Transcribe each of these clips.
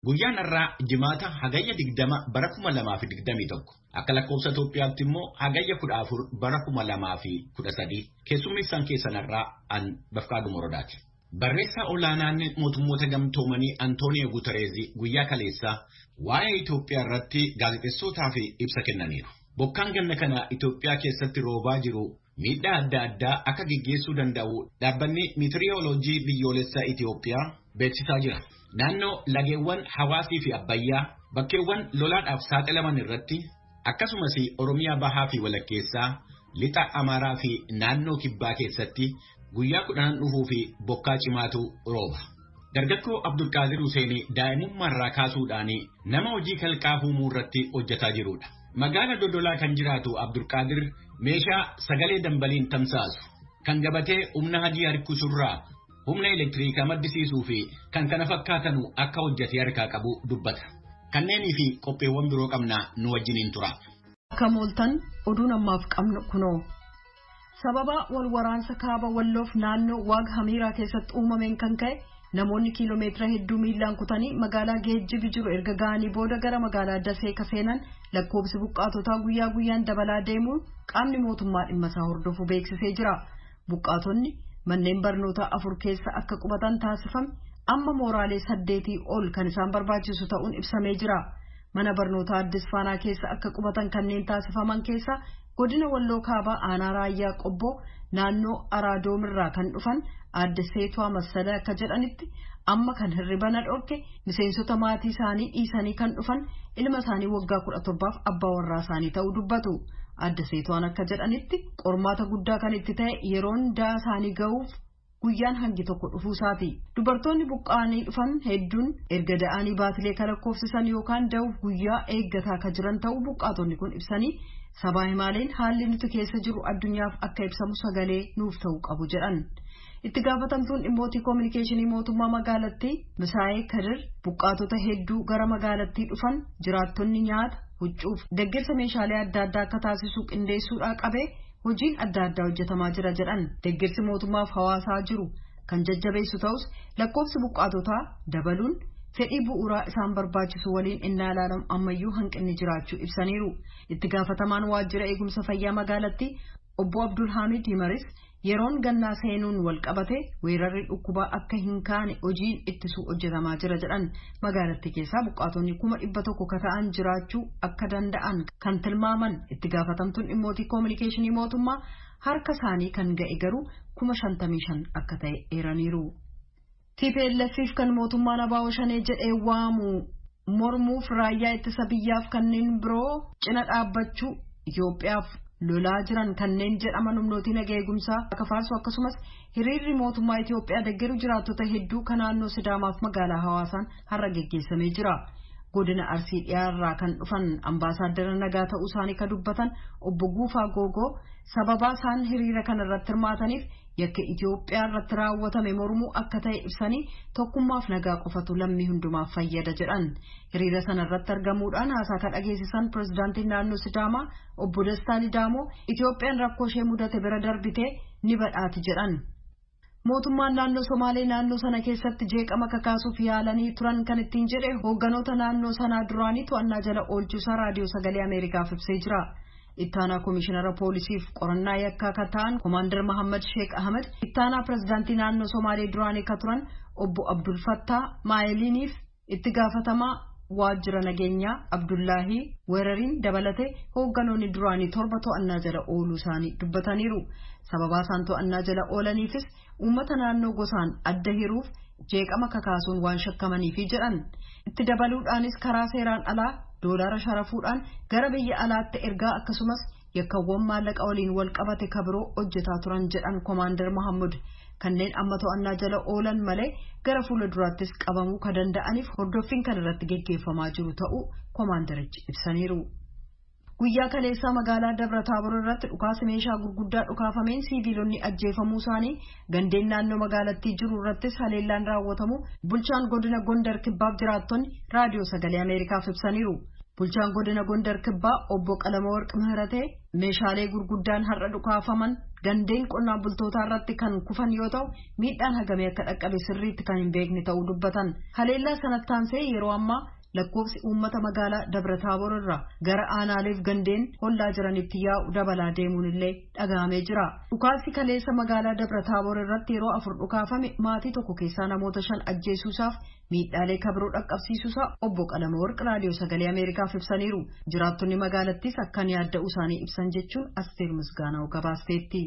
Guyyaan irraa jimaata hagayya 20 bara 2021 akka lakkoofsa Itoophiyaatti immoo hagayya 14 bara 2013 keessummeessaan keessanirraa an Bafqaaduu Morodaati. Barreessaa olaanaan mootummoota gamtoomanii Antooniyo Guutereezi guyyaa kaleessaa waa'ee Itoophiyaa irratti gaazexeessootaaf ibsa kennaniiru. Bokkaan ganna kana Itoophiyaa keessatti roobaa jiru miidhaa adda addaa akka gaggeessuu danda'u dhaabbanni meteoroloojii biyyoolessaa Itoophiyaa beeksisaa jira. Naannoo lageewwan Hawaasii fi Abbayyaa bakkeewwan lolaadhaaf saaxilaman irratti akkasumas Oromiyaa Bahaa fi Walakkeessaa lixa Amaaraa fi naannoo Kibbaa keessatti guyyaa 10 dhufuu fi bokkaa cimaatu rooba. Dargaggoo Abdulqaadir Huseenii daa'imummaarraa kaasuudhaan nama hojii kalqaa uumuu irratti hojjetaa jirudha. Magaalaa Dodolaa kan jiraatu Abdulqaadir meeshaa sagalee dambaliin tamsaasu kan gabatee humna hajii harkisurraa humna elektiriikaa maddisiisuu fi kan kana fakkaatanu akka hojjetee harkaa qabu dubbata. Kanneenii fi qopheewwan biroo qabna nu wajjiniin tura. Kamooltan oduun ammaaf qabnu kunoo. Sababa wal waraansa kaaba Walloof naannoo Waag Hamiiraa keessatti uumameen kan ka'e namoonni kiiloomeetira hedduu miilaan kutanii magaalaa geejjibi jiru erga ga'anii booda gara magaalaa Dasee seenan lakkoofsi buqqaatotaa guyyaa guyyaan dabalaa deemuun qaamni mootummaa dhimma isaa hordofu beeksisee jira. Buqqaatonni manneen barnootaa 4 keessa akka qubatan taasifame amma mooraalee 8 ol kan isaan barbaachisu ta'uun ibsamee jira. Mana barnootaa Addis Faanaa keessa akka qubatan kanneen taasifaman keessa godina Walloo Kaabaa aanaa Raayyaa Qobboo naannoo Araadomirraa kan dhufan Aadde Seetuwaa Massala akka jedhanitti amma kan hirribana dhorke miseensota maatii isaanii dhiisanii kan dhufan ilma isaanii waggaa 17f abbaa warraa isaanii ta'uu dubbatu. Aadde Seetuwaan akka jedhanitti qormaata guddaa kan itti ta'e yeroon daa isaanii ga'uuf guyyaan hangi tokko dhufuusaati. Dubartoonni buqqaanii dhufan hedduun erga da'anii baatilee kan lakkoofsisan yookaan da'uuf guyyaa eeggataa akka jiran ta'uu buqqaatonni kun ibsanii sabaa himaaleen haalli nuti keessa jiru addunyaaf akka ibsamu sagalee nuuf ta'uu qabu jedhan. Itti gaafatamtuun dhimmoota koominikeeshinii mootummaa magaalattii Misaa'ee Kadir buqqaatota hedduu gara magaalattii dhufan jiraattonni nyaata huccuuf deeggarsa meeshaalee adda addaa akka taasisuu qindeessuudhaa qabee hojiin adda addaa hojjetamaa jira jedhan. Deeggarsi mootummaaf hawaasaa jiru kan jajjabeessu ta'us lakkoofsi buqqaatotaa dabaluun fedhii bu'uuraa isaan barbaachisu waliin innaa ilaalamu ammayyuu hanqinni jiraachuu ibsaniiru. Itti gaafatamaan waajjira eegumsa fayyaa magaalattii obbo Abdul Hamid Himaris yeroon gannaa seenuun wal qabate weerarri dhukkubaa akka hin kaane hojiin ittisuu hojjetamaa jira jedhan. Magaalattii keessaa buqqaatonni 100 ta'an jiraachuu akka danda'an kan tilmaaman itti gaafatamtuun dhimmoota koominikeeshinii mootummaa harka isaanii kan ga'e garuu 55,000 akka ta'e eeraniiru. TPLFif kan mootummaan Abaawo Shanee jedhee waamu mormuuf raayyaa ittisa biyyaaf kanneen biroo cina dhaabbachuu Itoophiyaaf lolaa jiran kanneen jedhaman humnooti nageenya eegumsaa akka faarsu akkasumas hiriirri mootummaa Itoophiyaa deeggaru jiraattota hedduu kan naannoo Sidaamaaf magaalaa Hawaasaan har'a geggeessamee jira. Godina Arsii dhiyaarraa kan dhufan ambaasaaddara nagaa ta'uu isaanii kan dubbatan obbo Guufaa Googoo sababa isaan hiriira kana irratti hirmaataniif yakka Itoophiyaa irratti raawwatame mormuu akka ta'e ibsanii tokkummaaf nagaa qofatu lammii hundumaaf fayyada jedhan. Hiriira sana irratti argamuudhaan haasaa kan dhageessisan pirezidaantiin naannoo Sidaamaa obbo Dastaa Lidaamoo Itoophiyaan rakkoo ishee mudate bira darbitee ni badhaati jedhan. Mootummaan naannoo Somaalee naannoo sana keessatti jeeqama kakaasuuf yaalanii turan kan ittiin jedhe hoogganoota naannoo sanaa duraanii to'annaa jala oolchuusaa raadiyoo sagalee Ameerikaaf ibsee jira. Ittaanaa Komishinara Poolisiif qorannaa yakkaa kan ta'an Komaander Mohammad Sheek Ahmed ittaanaa pirezidaantii naannoo Somaalee duraanii kan turan obbo Abdul Fattah Maayiliiniif itti gaafatamaa waajjira nageenyaa Abdullahi weerariin dabalatee hoogganoonni duraanii 7 to'annaa jala ooluu isaanii dubbataniiru. Sababa isaan to'annaa jala oolaniifis uummata naannoo gosaan adda hiruuf jeeqama kakaasuun waan shakkamaniifi jedhan. Itti dabaluudhaanis karaa seeraan alaa doolaara sharafuudhaan gara biyya alaatti ergaa akkasumas yakkawwan maallaqa waliin wal qabate kabiroo hojjetaa turan jedhan Komaander Mohammad kanneen amma to'annaa jala oolan malee gara fuula duraattis qabamuu kan danda'aniif hordoffiin kan irratti geggeeffamaa jiru ta'uu Komaanderichi ibsaniiru. Guyyaa kaleessaa magaalaa Dabra Taabor irratti dhukaasa meeshaa gurguddaa dhukaafameen siviilonni ajjeefamuu isaanii gandeen naannoo magaalattii jiru irrattis haleellaan raawwatamu bulchaan godina Gondar Kibbaaf jiraattonni raadiyoo sagalee Ameerikaaf ibsaniiru. Bulchaan godina Gondar Kibbaa obbo Qalamawarq Mihiratee meeshaalee gurguddaan har'a dhukaafaman gandeen qonnaan bultootaa irratti kan kufan yoo ta'u miidhaan hagamee akka dhaqqabe sirriitti kan hin beekne ta'uu dubbatan. Haleellaa sanatti aansee yeroo ammaa lakkoofsi uummata magaalaa Dabra-Taaboor irraa gara aanaaleef gandeen hollaa jiranitti yaa'u dabalaa deemuun illee dhaga'amee jira. Dhukaasni kaleessa magaalaa Dabra-Taaboor irratti yeroo 4 dhukaafame maatii tokko keessaa namoota 5 ajjeesuusaaf miidhaalee kabiroo dhaqqabsiisuusaa obbo Qalamawarq raadiyoo sagalee Ameerikaaf ibsaniiru. Jiraattonni magaalattis akkan yaadda'uu isaanii ibsan jechuun Asteer Misgaanaw gabaasteetti.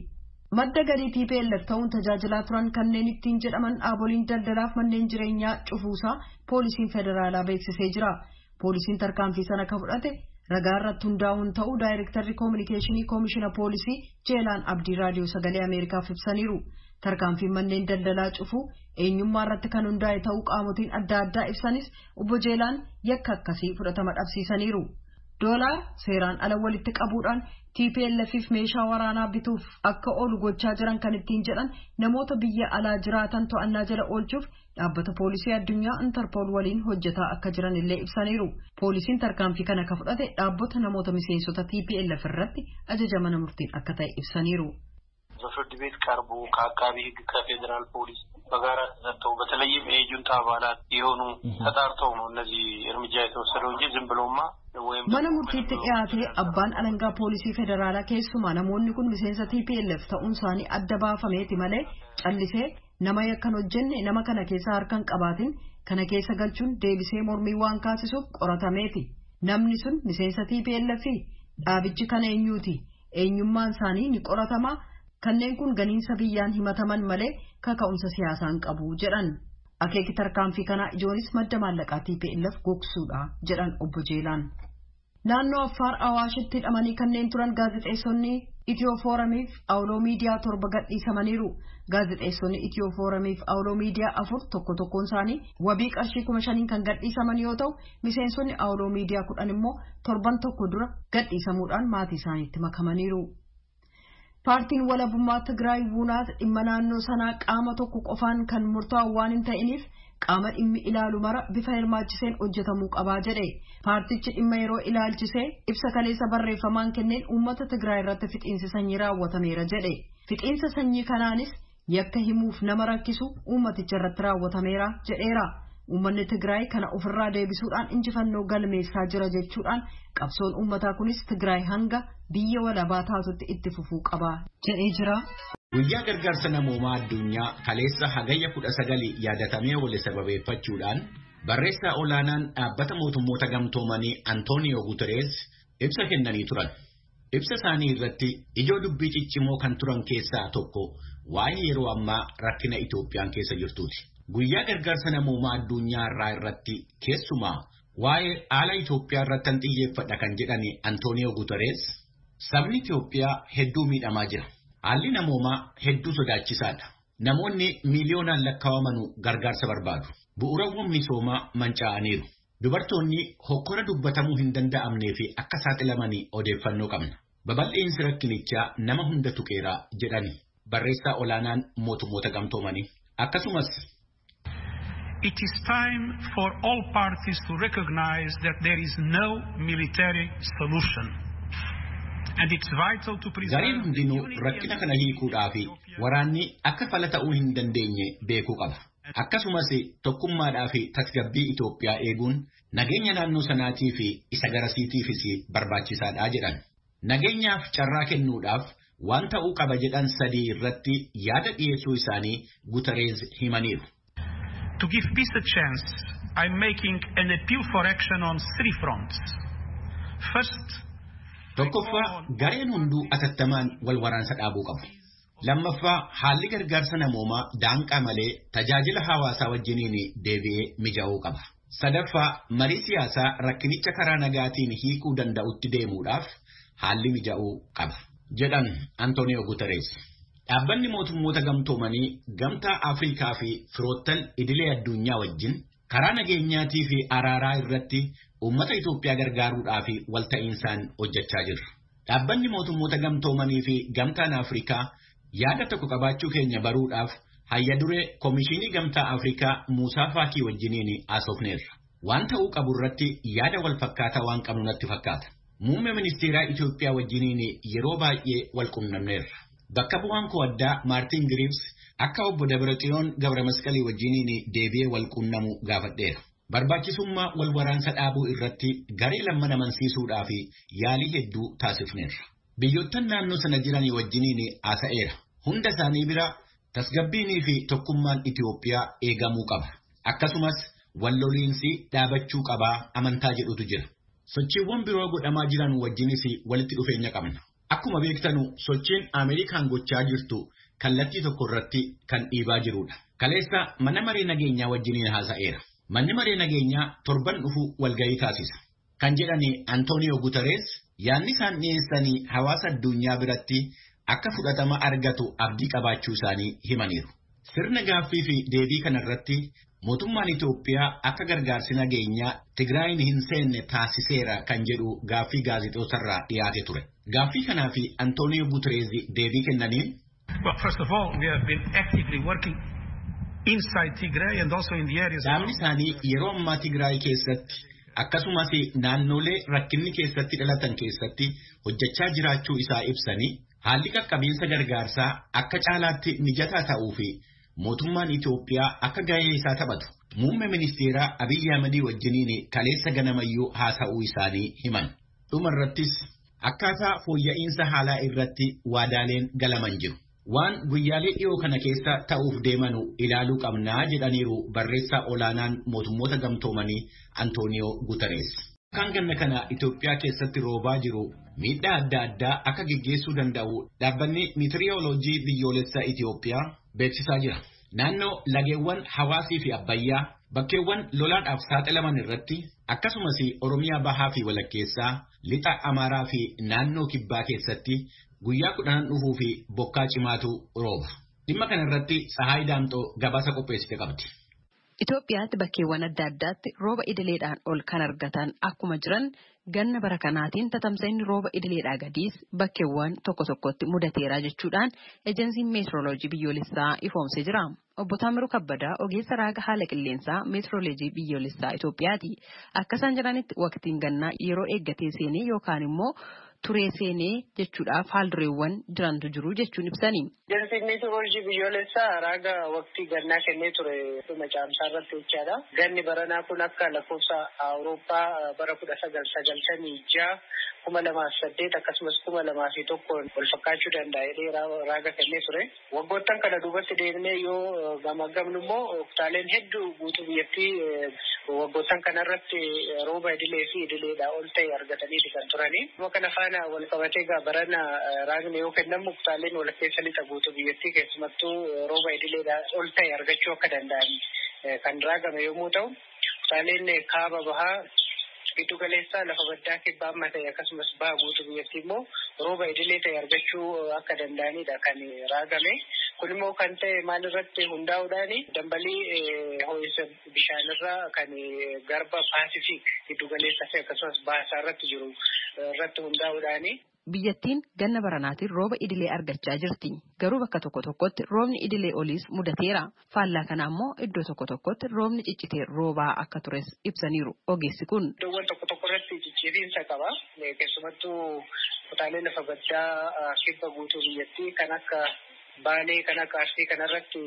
Madda galii TPLF ta'uun tajaajilaa turan kanneen ittiin jedhaman dhaaboliin daldalaaf manneen jireenyaa cufuusaa poolisiin federaalaa beeksisee jira. Poolisiin tarkaanfii sana kan fudhate ragaa irratti hundaa'uun ta'uu daayirektarri koominikeeshinii koomishina poolisii Jeelaan Abdii raadiyoo sagalee Ameerikaaf ibsaniiru. Tarkaanfiin manneen daldalaa cufuu eenyummaa irratti kan hundaa'e ta'uu qaamotiin adda addaa ibsanis obbo Jeelaan yakka akkasii fudhatama dhabsiisaniiru. Doolaar seeraan ala walitti qabuudhaan TPLFif meeshaa waraanaa bituuf akka oolu gochaa jiran kan ittiin jedhan namoota biyya alaa jiraatan to'annaa jala oolchuuf dhaabbata poolisii addunyaa Interpol waliin hojjetaa akka jiran illee ibsaniiru. Poolisiin tarkaanfii kana kan fudhate dhaabbata namoota miseensota TPLF irratti ajaja mana murtiin akka ta'e ibsaniiru. በፍርድ ቤት ቀርቦ ከአቃቢ ሕግ ከፌደራል ፖሊስ በጋራ ተሰጥተው በተለይም የጁንታ አባላት የሆኑ ተጣርተው ነው እነዚህ እርምጃ የተወሰደው እንጂ ዝም ብሎማ ወይም mana murtiitti dhiyaatee abbaan alangaa poolisii federaalaa keessumaa namoonni kun miseensa TPLF ta'uun isaanii adda baafameeti malee callisee nama yakkan hojjenne nama kana keessa harkan qabaatin kana keessa galchuun deebisee mormii waan kaasisuuf qoratameeti. Namni sun miseensa TPLF dhaabichi kana eenyuuti eenyummaan isaanii ni qoratamaa. Kanneen kun ganiinsa biyyaan himataman malee kaka'umsa siyaasaan qabu jedhan. Akeeki tarkaanfii kana ijoonis madda maallaqaa TPLF gogsuudha jedhan obbo Jeelaan. Naannoo Affaar Awaashitti hidhamanii kanneen turan gaazexeessonni Itiyoo Fooramiif Awuloo Miidiyaa 7 gadhiisamaniiru. Gaazexeessonni Itiyoo Fooramiif Awuloo Miidiyaa 4 tokko tokkoon isaanii wabii qarshii 5,000 kan gadhiisaman yoo ta'u miseensonni Awuloo Miidiyaa 10 immoo torban tokko dura gadhiisamuudhaan maatii isaaniitti makamaniiru. Paartiin walabummaa Tigraay Wunaat dhimma naannoo sanaa qaama tokko qofaan kan murtaa'u waan hin ta'iniif qaama dhimmi ilaalu mara bifa hirmaachiseen hojjetamuu qabaa jedhe. Paartichi dhimma yeroo ilaalchisee ibsa kaleessa barreeffamaan kenneen uummata Tigraay irratti fixiinsi sanyii raawwatameera jedhe. Fixiinsa sanyii kanaanis yakka himuuf nama rakkisu uummaticha irratti raawwatameera jedheera. Uummanni Tigraay kana ofirraa deebisuudhaan injifannoo galmeessaa jira jechuudhaan qabsoon uummataa kunis Tigraay hanga biyya walabaa taatutti itti fufuu qaba jedhee jira. Guyyaa gargaarsa namoomaa addunyaa kaleessa hagayya 19 yaadatamee wal sababeeffachuudhaan barreessaa olaanaan dhaabbata mootummoota gamtoomanii Antooniyoo Guterees ibsa kennanii turan. Ibsa isaanii irratti ijoo dubbii ciccimoo kan turan keessaa tokko waa'ee yeroo ammaa rakkina Itoophiyaan keessa jirtuuti. Guyyaa gargaarsa namoomaa addunyaa irratti keessumaa waa'ee haala Itoophiyaa irratti xiyyeeffadha kan jedhan Antooniyoo Guterees sabni Itoophiyaa hedduu miidhamaa jira. Haalli namoomaa hedduu sodaachisaadha. Namoonni miiliyoonaan lakkaa'aman gargaarsa barbaadu. Bu'uurawwan misoomaa manca'aniiru. Dubartoonni hokkora dubbatamuu hin danda'amnee fi akka saaxilamanii odeeffannoo qabna. Babal'eensi rakkinichaa nama hunda tuqeera jedhani barreessaa olaanaan mootummoota gamtoomanii. Akkasumas it is time for all parties to recognize that there is no military solution. And it's vital to preserve. Gareen hundinuu rakkina kana hiikuudhaaf waraanni akka fala ta'uu hin dandeenye beekuu qaba. Akkasumas tokkummaadhaa fi tasgabbii Itoophiyaa eeguun nageenya naannoo sanaatii fi isa garasiitiifis barbaachisaadha jedhan. Nageenyaaf carraa kennuudhaaf waan ta'uu qaba jedhan 3 irratti yaada dhiyeessuu isaanii Guterees himaniiru. To give peace a chance, I'm making an appeal for action on 3 fronts. First, tokkoffaa gareen hunduu atattamaan wal waraansa dhaabuu qabu. Lammaffaa haalli gargaarsa namoomaa daanqaa malee tajaajila hawaasaa wajjiniin deebi'ee mijaa'uu qaba. Sadaffaa marii siyaasaa rakkinicha karaa nagaatiin hiikuu danda'utti deemuudhaaf haalli mijaa'uu qaba jedhan Antooniyoo Guterees. Dhaabbanni mootummoota gamtoomanii gamtaa Afrikaa fi firoottan idilee addunyaa wajjin karaa nageenyaatii fi araaraa irratti uummata Itoophiyaa gargaaruudhaaf walta'iinsaan hojjechaa jiru. Dhaabbanni mootummoota gamtoomanii fi gamtaan Afrikaa yaada tokko qabaachuu keenya baruudhaaf hayya duree Komishinii Gamtaa Afrikaa Muusaa Faakii wajjiniin haasofneerra. Waan ta'uu qabu irratti yaada wal fakkaataa waan qabnu natti fakkaata. Muummee ministeeraa Itoophiyaa wajjiniin yeroo baay'ee wal qunnamneerra. Bakka bu'aan koo addaa Maartin Giriivs akka obbo Dabraxiyoon Gabramasqalii wajjiniin deebi'ee wal qunnamu gaafadheera. Barbaachisummaa wal waraansa dhaabuu irratti garee lamman amansiisuudhaa fi yaalii hedduu taasifneerra. Biyyoottan naannoo sana jiran wajjiniin haasa'eera. Hunda isaanii bira tasgabbiinii fi tokkummaan Itoophiyaa eegamuu qaba. Akkasumas walloliinsi dhaabachuu qabaa amantaa jedhutu jira. Sochiiwwan biroo godhamaa jiran wajjinis walitti dhufeenya qabna. Akkuma beektanu sochiin Ameerikaan gochaa jirtu kallattii tokko irratti kan dhiibaa jirudha. Kaleessa mana maree nageenyaa wajjiniin haasa'eera. Manni maree nageenyaa torban dhufu walgahii taasisa. Kan jedhani Antooniyoo Guutarees yaadni isaan dhiyeessanii hawaasa addunyaa biratti akka fudhatama argatu abdii qabaachuu isaanii himaniiru. Sirna gaaffii fi deebii kanarratti mootummaan Itoophiyaa akka gargaarsi nageenyaa Tigraayin hin seenne taasiseera kan jedhu gaaffii gaazexeessootarraa dhiyaate ture. Gaaffii kanaa fi Antooniyoo Guutarees deebii kennaniin. Well, first of all, we have been actively working inside Tigray and also in the areas. Dhaabni isaanii yeroo ammaa Tigraay keessatti akkasumas naannolee rakkinni keessatti dhalatan keessatti hojjechaa jiraachuu isaa ibsanii haalli qaqqabiinsa gargaarsaa akka caalaatti mijataa ta'uu fi mootummaan Itoophiyaa akka gahee isaa taphatu muummee ministeeraa Abiyyi Ahmad wajjiniin kaleessa ganamayyuu haasa'uu isaanii himan. Dhumarrattis akkaataa fooyya'insa haalaa irratti waadaaleen galaman jiru. Waan guyyaalee dhiyoo kana keessa ta'uuf deemanu ilaaluu qabnaa jedhaniiru barreessaa olaanaan mootummoota gamtoomanii Antooniyoo Guutarees. Kan ganna kana Itoophiyaa keessatti roobaa jiru miidhaa adda addaa akka geggeessuu danda'u dhaabbanni meteoroloojii biyyoolessaa Itoophiyaa beeksisaa jira. Naannoo lageewwan Hawaasii fi Abbayyaa bakkeewwan lolaadhaaf saaxilaman irratti akkasumas Oromiyaa Bahaa fi Walakkeessaa lixa Amaaraa fi naannoo Kibbaa keessatti guyyaa 10 dhufuu fi bokkaa cimaatu rooba. Dhimma kanarratti Tsahaay Daamxoo gabaasa qopheessite qabdi. Itoophiyaatti bakkeewwan adda addaatti rooba idileedhaan ol kan argatan akkuma jiran ganna bara kanaatiin tatamsa'inni rooba idileedhaa gadiis bakkeewwan tokko tokkotti mudateera jechuudhaan ejensiin meetrooloojii biyyoolessaa ifoomsee jira. Obbo Taamiruu Kabbadaa ogeessa raaga haala qilleensaa meetrooloojii biyyoolessaa Itoophiyaati. Akka isaan jedhanitti waqtiin gannaa yeroo eeggatee seenee yookaan immoo turee seenee jechuudhaaf haaldureewwan jirantu jiru jechuun ibsanii. Ejensiin meetrooloojii biyyoolessaa raaga waqtii gannaa kennee ture caamsaa irratti jechaadha. Ganni baranaa kun akka lakkoofsa Awurooppaa bara 1996 2008 akkasumas 2001 wal fakkaachuu danda'a raaga kennee ture. Waggoottan kana duubatti deemnee yoo gamaggamnu immoo kutaaleen hedduu guutuu biyyattii waggoottan kanarratti rooba idilee fi idileedhaa ol ta'e argatanii kan turani. Kana faana wal qabatee barana raagni yoo kennamu kutaaleen walakkeessa lixa guutuu biyyattii keessumattuu rooba idileedhaa ol ta'e argachuu akka danda'an kan raagame yommuu ta'u, kutaaleen kaaba bahaa giddu galeessaa lafa baddaa kibbaa amma ta'e akkasumas baha guutuu biyyattii immoo rooba idilee ta'e argachuu akka danda'anidha kan raagame. Kun immoo kan ta'e maalirratti hundaa'uudhaani dambalii ho'isa bishaanirraa kan garba paasifiik giddu galeessaa fi akkasumas bahasaa irratti jiru irratti hundaa'uudhaani. Biyyattiin ganna baranaatiin rooba idilee argachaa jirti. Garuu bakka tokko tokkotti roobni idilee oliis mudateera. Faallaa kana immoo iddoo tokko tokkotti roobni ciccitee roobaa akka tures ibsaniiru ogeessi kun. Iddoowwan tokko tokko irratti ciccitiinsa qaba. Keessumattuu kutaalee lafa baddaa kibba guutuu biyyattii kan akka Baalee kan akka Arsii kanarratti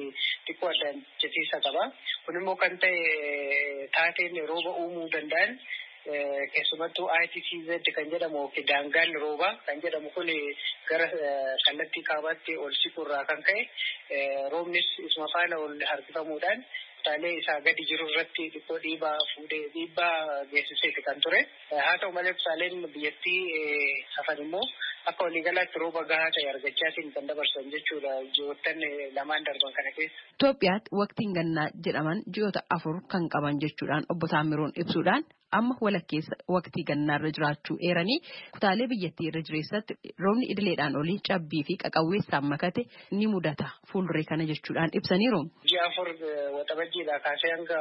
xiqqoo addaancisiisa qaba. Kun immoo kan ta'e taateen rooba uumuu danda'an keessumattuu ITCZ kan jedhamu daangaan roobaa kan jedhamu kun gara kallattii kaabaatti ol siquurraa kan ka'e roobnis isuma faana ol harkifamuudhaan kutaalee isaa gadi jiru irratti xiqqoo dhiibbaa geessiseeti kan ture. Haa ta'u malee kutaaleen biyyattii hafan immoo akka waliigalaatti rooba gahaa ta'e argachaatiin kan dabarsan jechuudha ji'oottan lamaan darban kana keessa. Itoophiyaatti waqtiin gannaa jedhaman ji'oota 4 kan qaban jechuudhaan obbo Taamiruun ibsuudhaan amma walakkeessa waqtii gannaarra jiraachuu eeranii kutaalee biyyattii irra jireessatti roobni idileedhaan olii cabbii fi qaqawweessaan makate ni mudata fuulduree kana jechuudhaan ibsaniiru. Ji'a 4 waxabajjiidhaa kaasee hanga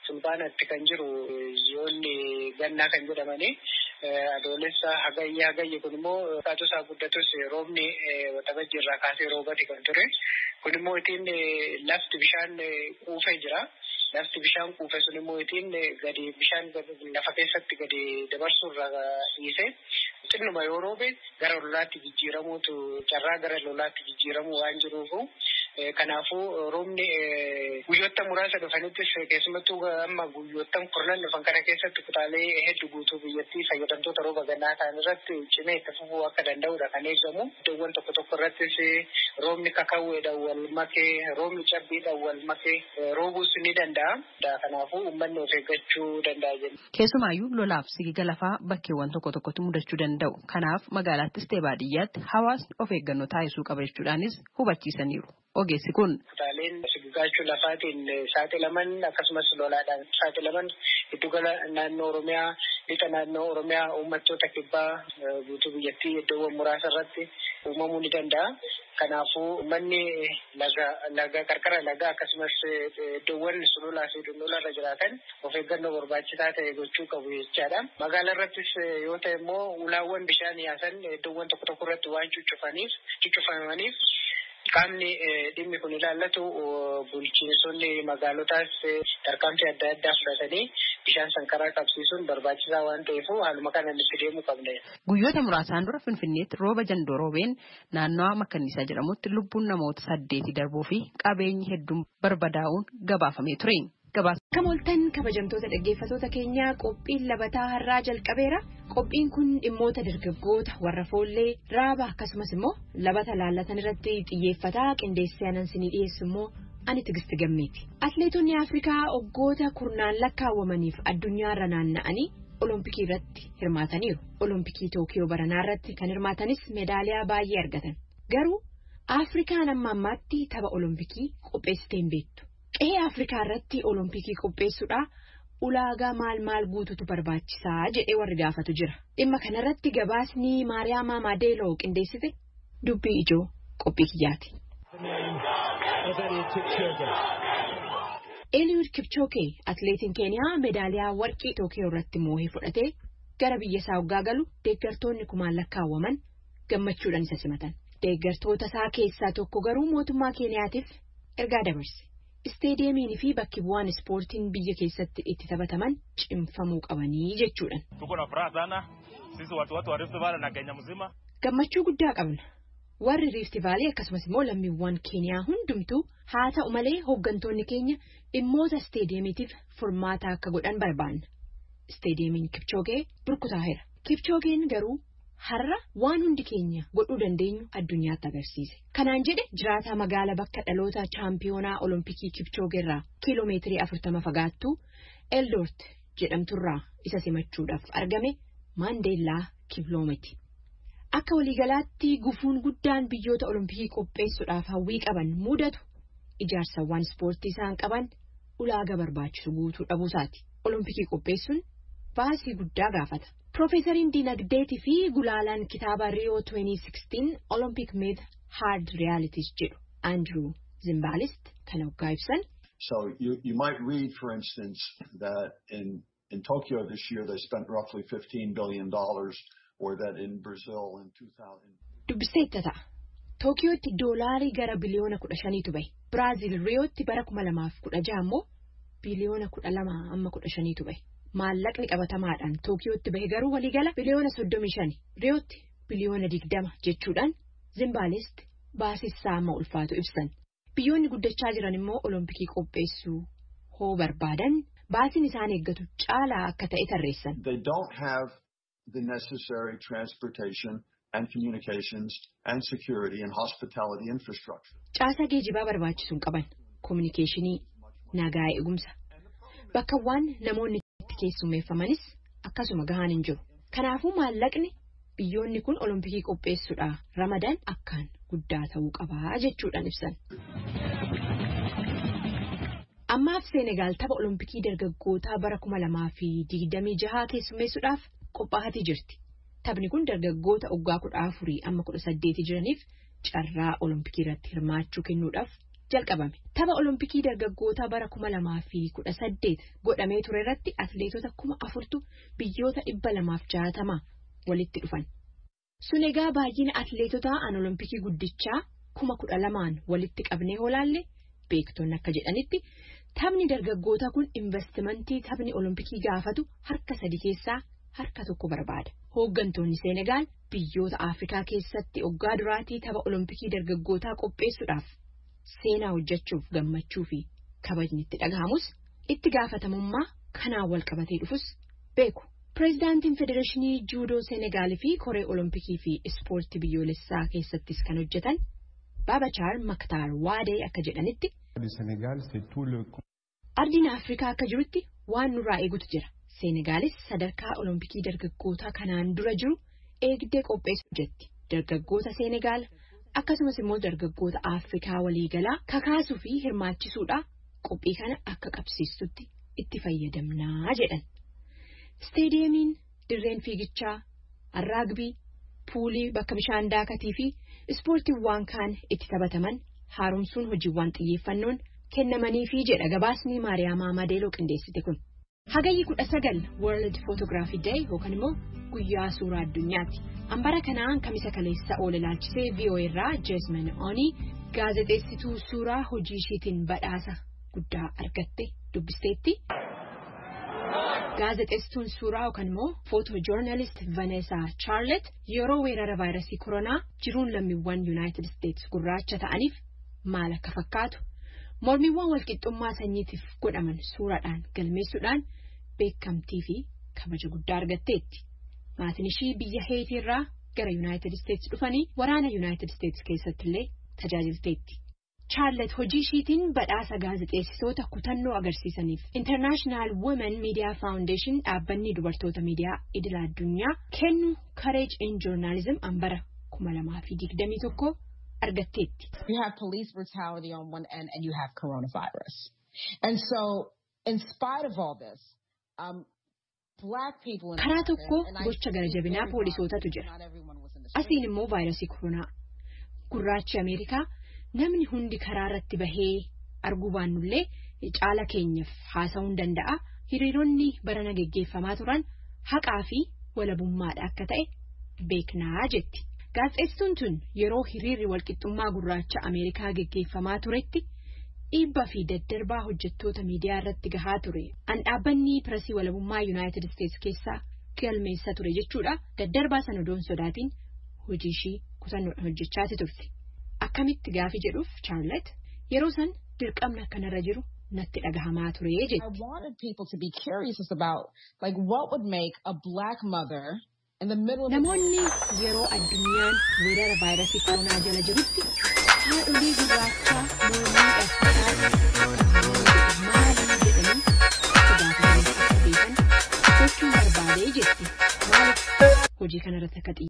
fulbaanaatti kan jiru ji'oonni gannaa kan jedhamanii adoolessa hagayye kun immoo kaatusaa guddatus roobni waxabajjii irraa kaasee roobati kan ture. Kun immoo ittiin lafti bishaan quufee jira. lafti bishaan kuufe sun immoo ittiin gadi bishaan lafa keessatti gadi dabarsuurra dhiise xinnuma yoo roobe gara lolaatti jijjiiramuutu carraa gara lolaatti jijjiiramuu waan jiruufu kanaafuu roobni guyyoota muraasa dhufanittis keessumattuu amma guyyoota kurnan dhufan kana keessatti kutaalee hedduu guutuu biyyattii fayyadamtoota rooba gannaa ta'an irratti cimee itti fufuu akka danda'udha kan eegamu. Iddoowwan tokko tokko irrattis roobni kakawweedhaan wal makee roobni cabbiidhaan wal makee roobuus ni danda'a. Kanaafuu uummanni of eeggachuu danda'a jenna. Keessumaayyuu lolaaf sigiga lafaa bakkeewwan tokko tokkotti mudachuu danda'u. Kanaaf magaalaattis ta'ee baadiyyaatti hawaasni of eeggannoo taasisuu qaba jechuudhaanis hubachiisaniiru. Ogeessi kun kutaaleen sigigaachuu lafaatiin saaxilaman akkasumas lolaadhaan saaxilaman giddugala naannoo Oromiyaa lixa naannoo Oromiyaa uummattoota kibbaa guutuu biyyattii iddoowwan muraasa irratti uumamuu ni danda'a. Kanaafuu manni laga qarqara lagaa akkasumas iddoowwan sululaa fi dundula irra jiraatan of eeggannoo barbaachisaa ta'e gochuu qabu jechaadha. Magaalaa irrattis yoo ta'e immoo ulaawwan bishaan yaasan iddoowwan tokko tokko irratti waan cuccufamaniif qaamni dhimmi kun ilaallatu bulchiinsonni magaalotaas tarkaanfii adda addaa fudhatanii bishaan sankaraa qabsiisuun barbaachisaa waan ta'eef haaluma kanaan itti deemuu qabna. Guyyoota muraasaan dura Finfinneetti rooba jandoo roobeen naannawaa Makkanniisaa jedhamutti lubbuun namoota 8 darbuu fi qabeenyi hedduun barbadaa'uun gabaafamee ture. Akka mooltan kabajamtoota dhaggeeffatoota keenyaa qophiin labataa har'aa jalqabeera. Qophiin kun dhimmoota dargaggoota warra foollee raaba akkasumas immoo labata laallatan irratti xiyyeeffataa qindeessee anansinii dhiyeessu immoo ani Tigisti Gammeeti. Atileetonni Afrikaa waggoota kurnaan lakkaawwamaniif addunyaarra naanna'anii Olompikii irratti hirmaataniiru. Olompikii Tookiyoo baranaa irratti kan hirmaatanis meedaaliyaa baay'ee argatan. Garuu Afrikaan amma ammaatti tapha Olompikii qopheessitee hin beektu. Qe'ee Afrikaa irratti Olompikii qopheessuudhaa ulaagaa maal guututu barbaachisaa jedhee warri gaafatu jira. Dhimma kanarratti gabaasni Maariyaam Maadeeloo qindeessite dubbii ijoo qophii kiyyaati. Eliud Kipchoge atileetiin Keeniyaa meedaaliyaa warqii Tookiyoo irratti moohee fudhatee gara biyya isaa waggaa galu deeggartoonni kumaan lakkaawwaman gammachuudhaan isa simatan. Deeggartoota isaa keessaa tokko garuu mootummaa Keeniyaatiif ergaa dabarse. Isteediyeemiin fi bakki bu'aan ispoortiin biyya keessatti itti taphataman cimfamuu qabanii jechuudhaan. Gammachuu guddaa qabna. Warri Rift Valley akkasumas immoo lammiiwwan Keeniyaa hundumtuu haa ta'u malee hooggantoonni keenya dhimmoota isteediyeemiitiif furmaata akka godhan barbaanna. Isteediyeemiin Kipchoogee burkutaa'eera. Kipchoogeen garuu har'a waan hundi keenya godhuu dandeenyu addunyaatti agarsiise. Kanaan jedhe jiraataa magaalaa bakka dhaloota chaampiyoonaa Olompikii Kipchoogeerraa kiiloomeetirii 40 fagaattuu Eldoort jedhamturraa isa simachuudhaaf argame Maandeellaa Kiploometi. Akka waliigalaatti gufuun guddaan biyyoota Olompikii qopheessuudhaaf hawwii qaban mudatu ijaarsawwan ispoortii isaan qaban ulaagaa barbaachisu guutuu dhabuusaati. Olompikii qopheessuun baasii guddaa gaafata. Profeesariin Dinagdeetii fi gulaalaan kitaaba Rio 2016 Olympic Made Hard Realities jedhu Andrew Zimbalist kan hoggaa ibsan. So you might read, for instance, that in Tokyo this year they spent roughly $15 billion, or that in Brazil in 2000. Dubbiseetta ta'a. Tookiyootti doolaarii gara biliyoona 15tu bahe. Biraazil Riyootti bara 2016 immoo biliyoona 12 amma 15tu bahe. Maallaqni qabatamaadhaan Tookiyootti bahe garuu waliigala biliyoona 35, Riyootti biliyoona 20 jechuudhaan Zimbalist baasissaa amma ulfaatu ibsan. Biyyoonni guddachaa jiran immoo Olompikii qopheessuu hoo barbaadan baasiin isaan eeggatu caalaa akka ta'e tarreessan. They don't have the necessary transportation and communications and security and hospitality infrastructure. Caasaa geejibaa barbaachisuun qaban, kominikeeshinii, nagaa eegumsa. Bakkawwan namoonni itti keessummeeffamanis akkasuma gahaan hin jiru. Kanaafuu maallaqni biyyoonni kun Olompikii qopheessuudhaa ramadan akkaan guddaa ta'uu qabaa jechuudhaan ibsan. Ammaaf Seenegaal tapha Olompikii dargaggootaa bara 2026 keessummeessuudhaaf qophaa'aa jirti. Taphni kun dargaggoota waggaa 14 amma 18 jiraniif carraa Olompikii irratti hirmaachuu kennuudhaaf jalqabame. Tapha Olompikii dargaggootaa bara 2018 godhamee ture irratti atileetota 4,000 biyyoota 260 walitti dhufan. Sunegaa baay'ina atileetotaa an Olompikii guddichaa 12,000 walitti qabnee hoolaalle beektonni akka jedhanitti Taphni dargaggoota kun investimentii taphni olompikii gaafatu harka 3 keessaa harka 1 barbaada. Hooggantoonni Seenegaal biyyoota Afrikaa keessatti waggaa duraatii tapha olompikii dargaggootaa qopheessuudhaaf seenaa hojjechuuf gammachuu fi kabajni itti dhagahamus itti gaafatamummaa kanaan wal qabatee dhufus beeku. Pireezidaantiin Federeeshinii Juudoo Seenegaal fi Koree Olompikii fi Ispoortii biyyoolessaa keessattis kan hojjetan Babachaar Maktaar Waadee akka jedhanitti ardiin Afrikaa akka jirutti waan nurraa eegutu jira. Seenegaalis sadarkaa olompikii dargaggootaa kanaan dura jiru eegdee qopheessuu jetti. Dargaggoota Seenegaal akkasumas immoo dargaggoota Afrikaa waliigalaa kakaasuu fi hirmaachisuudhaan qophii kana akka qabsiistutti itti fayyadamnaa jedhan. Isteediyeemiin, dirreen fiigichaa, arraagbii, puulii bakka bishaan daakatii fi ispoortiiwwan kaan itti taphataman haaromsuun hojiiwwan xiyyeeffannoon kennamanii fi jedha gabaasni Maariyaamaa Madeeloo qindeessite kun. Hagayyi 19 World Photography Day yookaan immoo guyyaa suuraa addunyaati. Ambara kanaan kamisa kaleessa oole ilaalchisee VOA irraa Jasmine Oni gaazexeessituu suuraa hojii ishiitiin badhaasa guddaa argatte dubbisteetti. Gaazexeessituun suuraa yookaan immoo photojournalist Vanessa Charlotte yeroo weerara vaayirasii koronaa jiruun lammiiwwan United States gurraacha ta'aniif maal akka fakkaatu mormiiwwan walqixxummaa sanyiitiif godhaman suuraadhaan galmeessuudhaan beekamtii fi kabaja guddaa argatteetti. Maatiin ishii biyya Heetii irraa gara United States dhufanii waraana United States keessatti illee tajaajilteetti. Charlotte hojii ishiitiin badhaasa gaazexeessitoota kutannoo agarsiisaniif International Women Media Foundation dhaabbanni dubartoota miidiyaa idil addunyaa kennu Courage in Journalism ambara 2021 argatteetti. You have police brutality on one end and you have coronavirus. And so in spite of all this, black people karaa tokko gocha gara jabinaa poolisootatu jira. Asiin immoo vaayirasii koronaa. Gurraachi Ameerikaa namni hundi karaa irratti bahee arguu baannullee caala keenyaaf haasa'uu danda'a. Hiriironni barana geggeeffamaa turan haqaa fi walabummaadha akka ta'e beeknaa jetti. Gaazexeessituun tun yeroo hiriirri walqixxummaa gurraacha Ameerikaa geggeeffamaa turetti dhiibbaa fi daddarbaa hojjettoota miidiyaa irratti gahaa ture. An dhaabbanni Pireesii Walabummaa United States keessaa galmeessa ture jechuudha. Daddarbaa sana odoon sodaatiin hojii ishii kutannoodhaan hojjechaati turte. Akkamitti gaafii jedhuuf Charlotte yeroo san dirqamni akkanarra jiru natti dhagahamaa ture jetti. I wanted people to be curious about like what would make a black mother in the middle of namoonni yeroo addunyaan weerara vaayirasii koronaa jala jirutti haadholii gurraachaa mormii dhaggeeffatan maalii jedhanii gaafatanii akka beekan gochuun barbaadee jetti. Maaliif hojii kanarratti akka